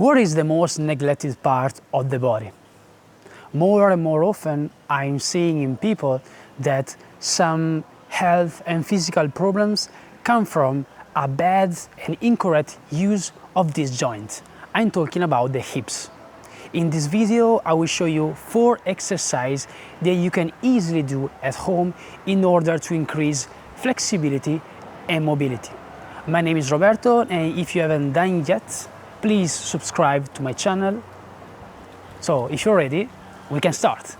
What is the most neglected part of the body? More and more often, I'm seeing in people that some health and physical problems come from a bad and incorrect use of this joint. I'm talking about the hips. In this video, I will show you 4 exercises that you can easily do at home in order to increase flexibility and mobility. My name is Roberto, and if you haven't done it yet, please subscribe to my channel. So if you're ready, we can start.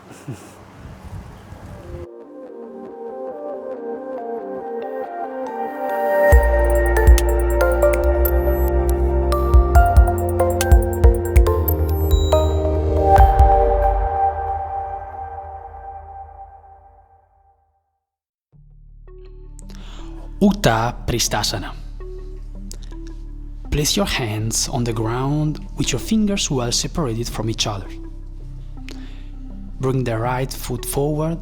Uttar Pristasana. Place your hands on the ground with your fingers well separated from each other. Bring the right foot forward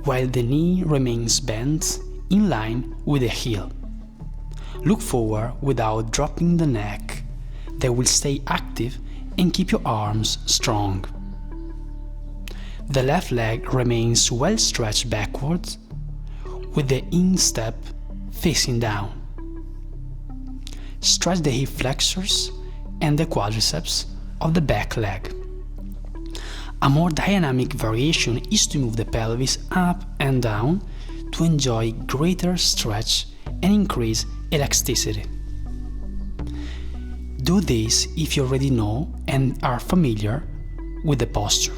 while the knee remains bent in line with the heel. Look forward without dropping the neck. That will stay active and keep your arms strong. The left leg remains well stretched backwards with the instep facing down. Stretch the hip flexors and the quadriceps of the back leg. A more dynamic variation is to move the pelvis up and down to enjoy greater stretch and increase elasticity. Do this if you already know and are familiar with the posture.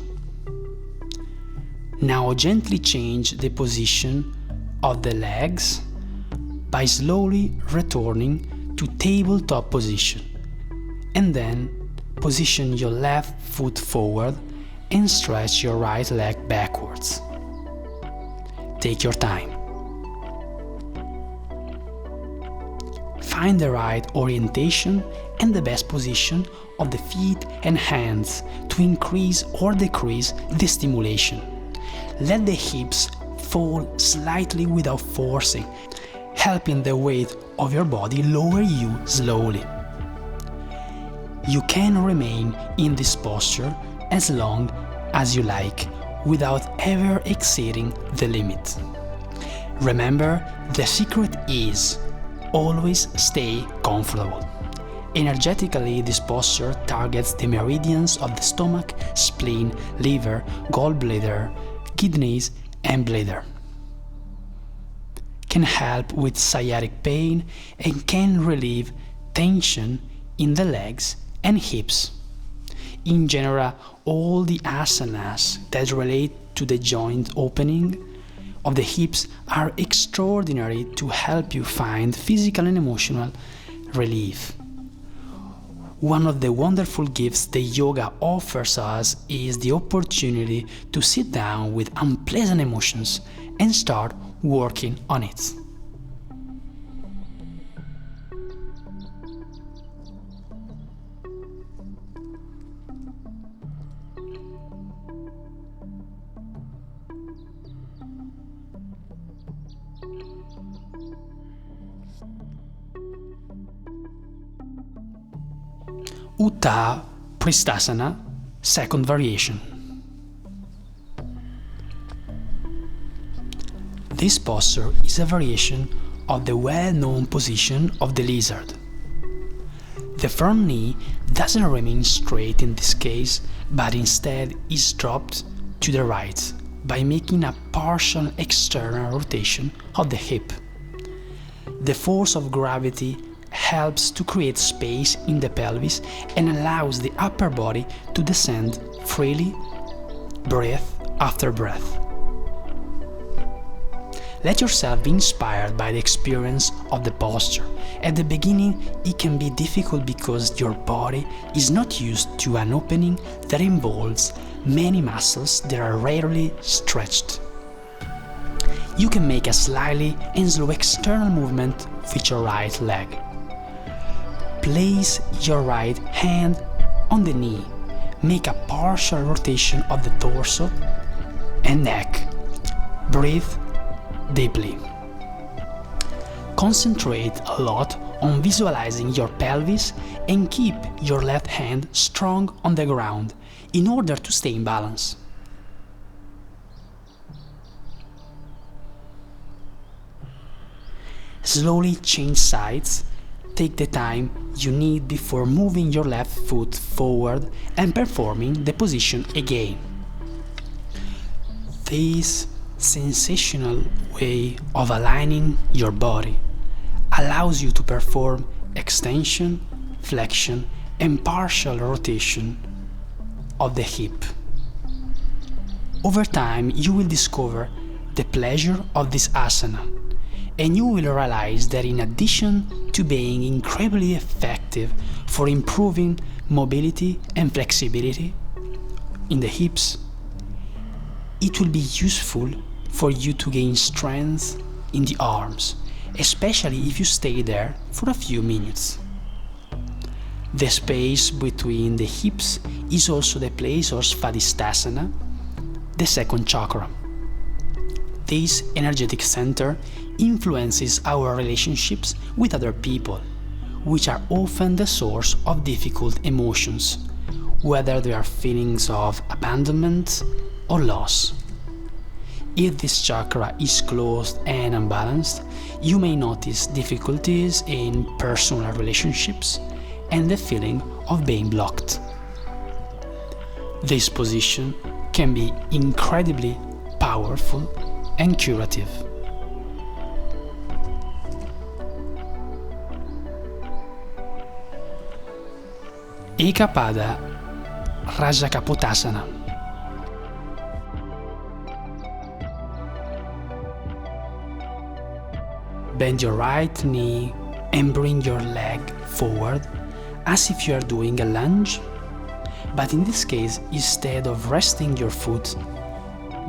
Now gently change the position of the legs by slowly returning to tabletop position, and then position your left foot forward and stretch your right leg backwards. Take your time. Find the right orientation and the best position of the feet and hands to increase or decrease the stimulation. Let the hips fall slightly without forcing, helping the weight of your body lower you slowly. You can remain in this posture as long as you like without ever exceeding the limit. Remember, the secret is always stay comfortable. Energetically, this posture targets the meridians of the stomach, spleen, liver, gallbladder, kidneys, and bladder. Can help with sciatic pain and can relieve tension in the legs and hips. In general, all the asanas that relate to the joint opening of the hips are extraordinary to help you find physical and emotional relief. One of the wonderful gifts that yoga offers us is the opportunity to sit down with unpleasant emotions and start working on it. Uttar Pristhasana, second variation. This posture is a variation of the well-known position of the lizard. The front knee doesn't remain straight in this case, but instead is dropped to the right by making a partial external rotation of the hip. The force of gravity helps to create space in the pelvis and allows the upper body to descend freely, breath after breath. Let yourself be inspired by the experience of the posture. At the beginning, it can be difficult because your body is not used to an opening that involves many muscles that are rarely stretched. You can make a slightly and slow external movement with your right leg. Place your right hand on the knee. Make a partial rotation of the torso and neck. Breathe deeply. Concentrate a lot on visualizing your pelvis and keep your left hand strong on the ground in order to stay in balance. Slowly change sides. Take the time you need before moving your left foot forward and performing the position again. This sensational way of aligning your body allows you to perform extension, flexion, and partial rotation of the hip. Over time, you will discover the pleasure of this asana, and you will realize that in addition to being incredibly effective for improving mobility and flexibility in the hips, it will be useful for you to gain strength in the arms, especially if you stay there for a few minutes. The space between the hips is also the place of Svadhisthasana, the second chakra. This energetic center influences our relationships with other people, which are often the source of difficult emotions, whether they are feelings of abandonment or loss. If this chakra is closed and unbalanced, you may notice difficulties in personal relationships and the feeling of being blocked. This position can be incredibly powerful and curative. Eka Pada Rajakapotasana. Bend your right knee and bring your leg forward as if you are doing a lunge, but in this case, instead of resting your foot,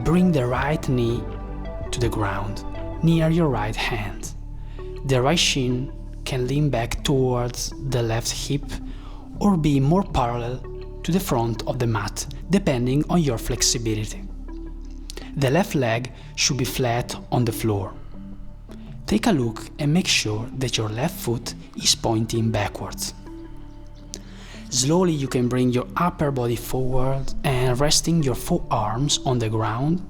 bring the right knee to the ground near your right hand. The right shin can lean back towards the left hip or be more parallel to the front of the mat, depending on your flexibility. The left leg should be flat on the floor. Take a look and make sure that your left foot is pointing backwards. Slowly you can bring your upper body forward and resting your forearms on the ground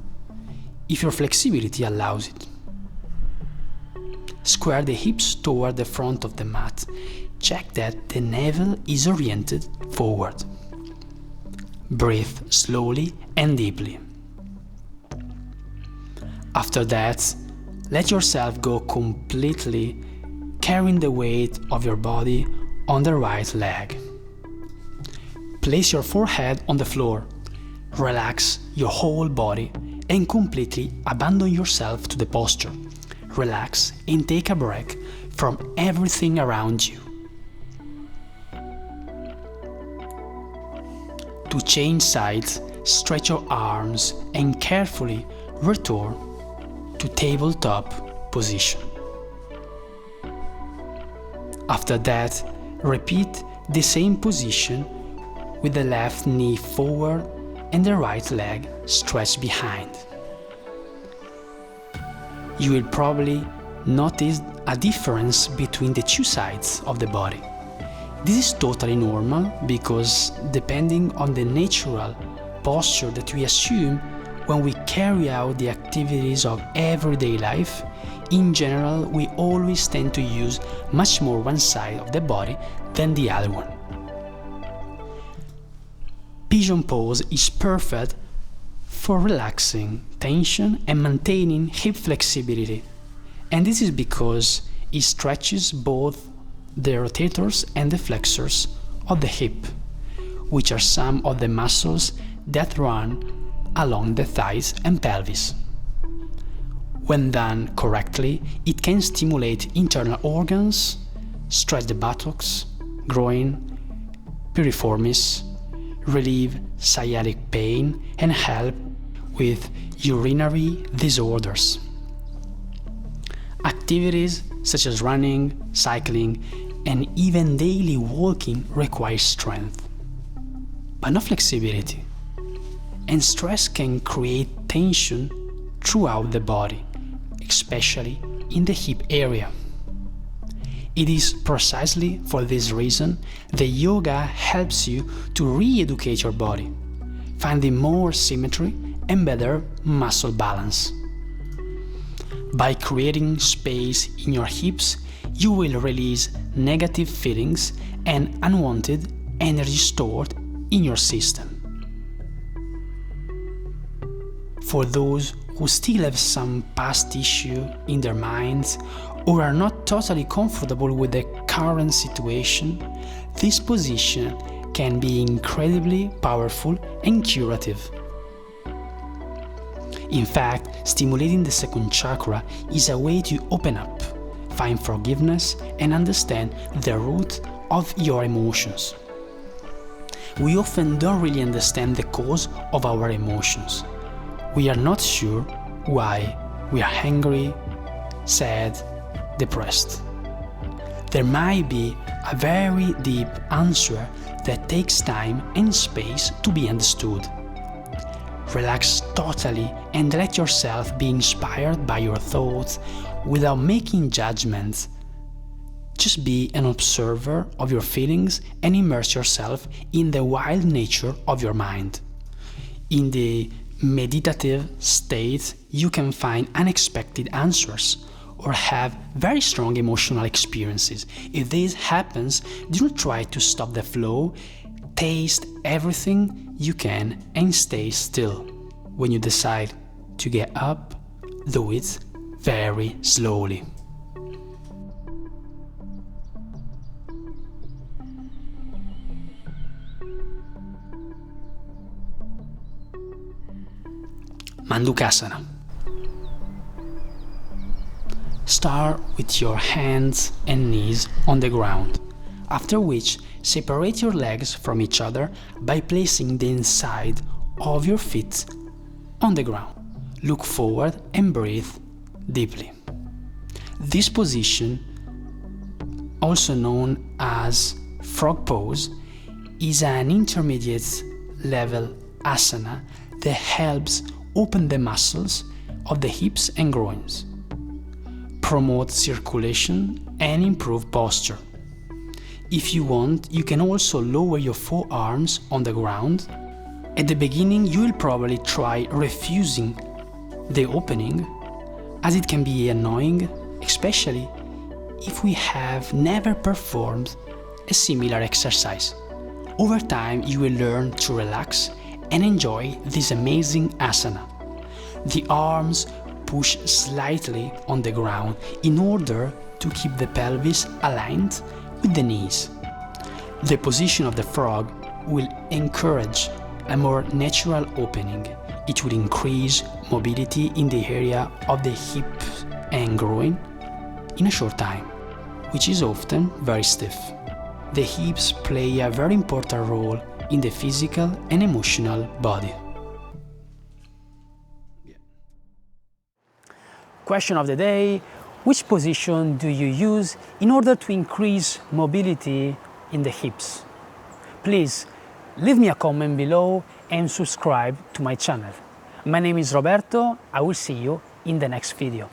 if your flexibility allows it. Square the hips toward the front of the mat. Check that the navel is oriented forward. Breathe slowly and deeply. After that, let yourself go completely, carrying the weight of your body on the right leg. Place your forehead on the floor. Relax your whole body and completely abandon yourself to the posture. Relax and take a break from everything around you. To change sides, stretch your arms and carefully return to tabletop position. After that, repeat the same position with the left knee forward and the right leg stretched behind. You will probably notice a difference between the two sides of the body. This is totally normal because depending on the natural posture that we assume when we carry out the activities of everyday life, in general we always tend to use much more one side of the body than the other one. Pigeon Pose is perfect for relaxing tension and maintaining hip flexibility, and this is because it stretches both the rotators and the flexors of the hip, which are some of the muscles that run along the thighs and pelvis. When done correctly, it can stimulate internal organs, stretch the buttocks, groin, piriformis, relieve sciatic pain, and help with urinary disorders. Activities such as running, cycling, and even daily walking require strength, but not flexibility. And stress can create tension throughout the body, especially in the hip area. It is precisely for this reason that yoga helps you to re-educate your body, finding more symmetry and better muscle balance. By creating space in your hips, you will release negative feelings and unwanted energy stored in your system. For those who still have some past issue in their minds or are not totally comfortable with the current situation, this position can be incredibly powerful and curative. In fact, stimulating the second chakra is a way to open up, find forgiveness, and understand the root of your emotions. We often don't really understand the cause of our emotions. We are not sure why we are angry, sad, depressed. There might be a very deep answer that takes time and space to be understood. Relax totally and let yourself be inspired by your thoughts without making judgments. Just be an observer of your feelings and immerse yourself in the wild nature of your mind. In the meditative state, you can find unexpected answers or have very strong emotional experiences. If this happens, do not try to stop the flow. Taste everything you can and stay still. When you decide to get up, do it very slowly. Mandukasana. Start with your hands and knees on the ground, after which separate your legs from each other by placing the inside of your feet on the ground. Look forward and breathe deeply. This position, also known as frog pose, is an intermediate level asana that helps open the muscles of the hips and groins, promote circulation, and improve posture. If you want, you can also lower your forearms on the ground. At the beginning, you will probably try refusing the opening, as it can be annoying, especially if we have never performed a similar exercise. Over time, you will learn to relax and enjoy this amazing asana. The arms push slightly on the ground in order to keep the pelvis aligned with the knees. The position of the frog will encourage a more natural opening. It will increase mobility in the area of the hip and groin in a short time, which is often very stiff. The hips play a very important role in the physical and emotional body. Question of the day: which position do you use in order to increase mobility in the hips? Please leave me a comment below and subscribe to my channel. My name is Roberto. I will see you in the next video.